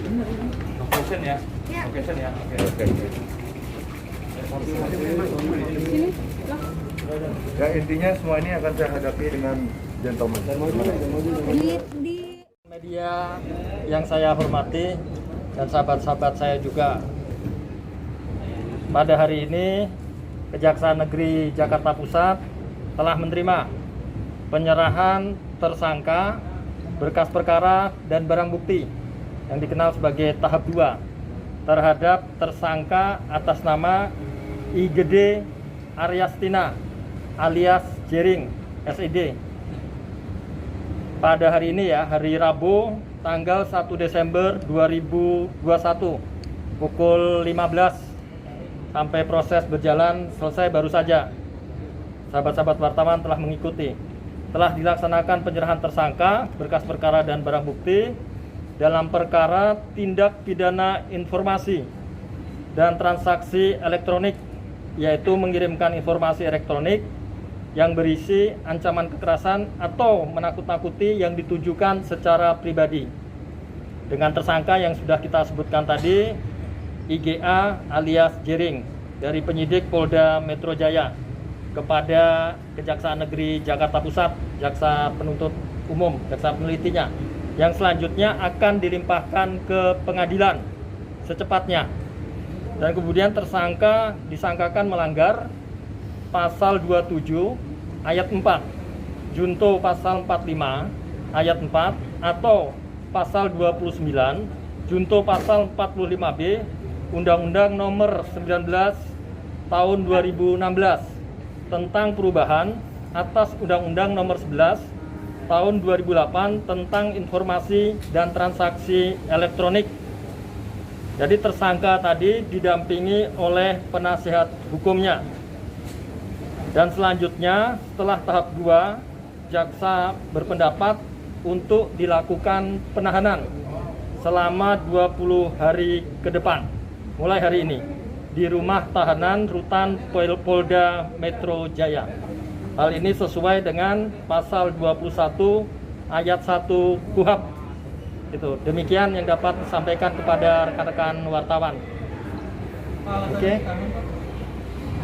Location ya? Location ya? Oke. Sini, lah. Ya intinya semua ini akan saya hadapi dengan gentleman. Di Media yang saya hormati dan sahabat-sahabat saya juga, pada hari ini Kejaksaan Negeri Jakarta Pusat telah menerima penyerahan tersangka, berkas perkara dan barang bukti yang dikenal sebagai tahap 2 terhadap tersangka atas nama IGD Aryastina alias Jering SID. Pada hari ini ya, hari Rabu tanggal 1 Desember 2021 pukul 15 sampai proses berjalan selesai baru saja. Sahabat-sahabat wartawan telah mengikuti. Telah dilaksanakan penyerahan tersangka, berkas perkara dan barang bukti dalam perkara tindak pidana informasi dan transaksi elektronik, yaitu mengirimkan informasi elektronik yang berisi ancaman kekerasan atau menakut-nakuti yang ditujukan secara pribadi. Dengan tersangka yang sudah kita sebutkan tadi, IGA alias Jering dari penyidik Polda Metro Jaya kepada Kejaksaan Negeri Jakarta Pusat, Jaksa Penuntut Umum, Jaksa Penelitinya, yang selanjutnya akan dilimpahkan ke pengadilan secepatnya. Dan kemudian tersangka disangkakan melanggar Pasal 27 ayat 4, Junto Pasal 45 ayat 4 atau Pasal 29, Junto Pasal 45B Undang-Undang Nomor 19 Tahun 2016 tentang perubahan atas Undang-Undang Nomor 11 Tahun 2008 tentang informasi dan transaksi elektronik. Jadi tersangka tadi didampingi oleh penasihat hukumnya. Dan selanjutnya setelah tahap 2, jaksa berpendapat untuk dilakukan penahanan selama 20 hari ke depan, mulai hari ini, di rumah tahanan Rutan Polda Metro Jaya. Hal ini sesuai dengan Pasal 21 ayat 1 KUHP. Itu demikian yang dapat disampaikan kepada rekan-rekan wartawan. Oke.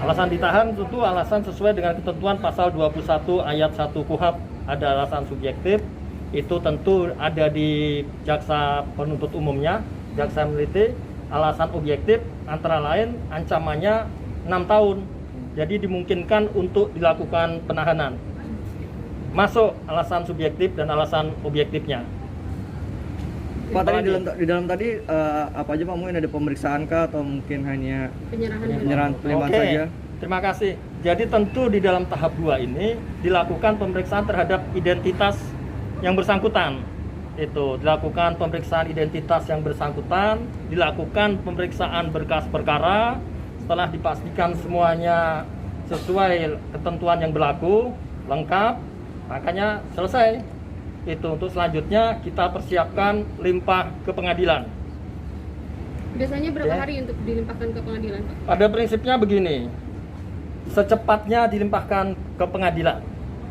Alasan ditahan tentu alasan sesuai dengan ketentuan Pasal 21 ayat 1 KUHP. Ada alasan subjektif, itu tentu ada di jaksa penuntut umumnya, jaksa peneliti. Alasan objektif antara lain ancamannya 6 tahun. Jadi dimungkinkan untuk dilakukan penahanan. Masuk alasan subjektif dan alasan objektifnya. Pak, tadi di dalam tadi apa aja Pak, mungkin ada pemeriksaan kah atau mungkin hanya penyerahan penerimaan saja? Terima kasih. Jadi tentu di dalam tahap 2 ini dilakukan pemeriksaan terhadap identitas yang bersangkutan. Itu dilakukan pemeriksaan identitas yang bersangkutan, dilakukan pemeriksaan berkas perkara. Setelah dipastikan semuanya sesuai ketentuan yang berlaku, lengkap, makanya selesai. Itu untuk selanjutnya kita persiapkan limpah ke pengadilan. biasanya berapa hari untuk dilimpahkan ke pengadilan, Pak? Pada prinsipnya begini, secepatnya dilimpahkan ke pengadilan.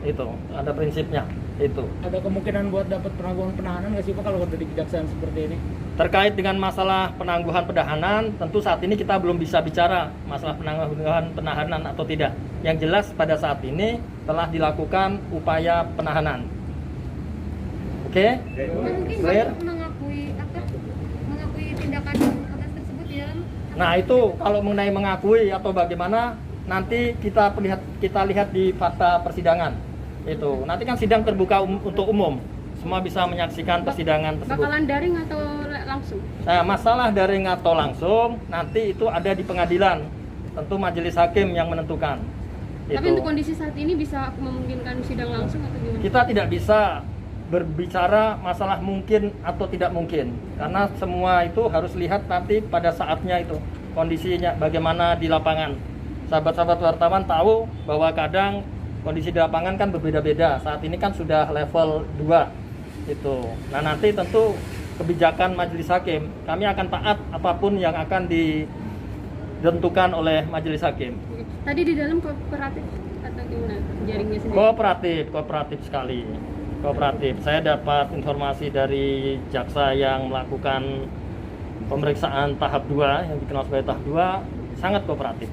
Itu ada prinsipnya. Itu. Ada kemungkinan buat dapat penangguhan penahanan nggak sih Pak kalau dari kejaksaan seperti ini? Terkait dengan masalah penangguhan penahanan, tentu saat ini kita belum bisa bicara masalah penangguhan penahanan atau tidak. Yang jelas pada saat ini telah dilakukan upaya penahanan. Oke? Mungkin Clear? mengakui tindakan atas tersebut di dalam. Nah itu kalau mengenai mengakui atau bagaimana nanti kita lihat di fakta persidangan. Itu nanti kan sidang terbuka untuk umum, semua bisa menyaksikan persidangan tersebut. Bakalan daring atau langsung? Nah, masalah daring atau langsung nanti itu ada di pengadilan, tentu majelis hakim yang menentukan. Tapi untuk kondisi saat ini bisa memungkinkan sidang langsung atau gimana? Kita tidak bisa berbicara masalah mungkin atau tidak mungkin, karena semua itu harus lihat nanti pada saatnya itu kondisinya bagaimana di lapangan. Sahabat-sahabat wartawan tahu bahwa kadang kondisi di lapangan kan berbeda-beda. Saat ini kan sudah level 2 itu. Nah nanti tentu kebijakan majelis hakim, kami akan taat apapun yang akan ditentukan oleh majelis hakim. Tadi di dalam kooperatif atau gimana jaringnya sendiri? Kooperatif sekali. Kooperatif. Saya dapat informasi dari jaksa yang melakukan pemeriksaan tahap 2 yang dikenal sebagai tahap 2 sangat kooperatif.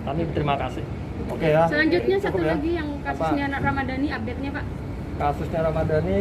Kami berterima kasih. Oke ya. Selanjutnya satu Cukup ya? lagi yang kasusnya Ramadhani, update-nya Pak. Kasusnya Ramadhani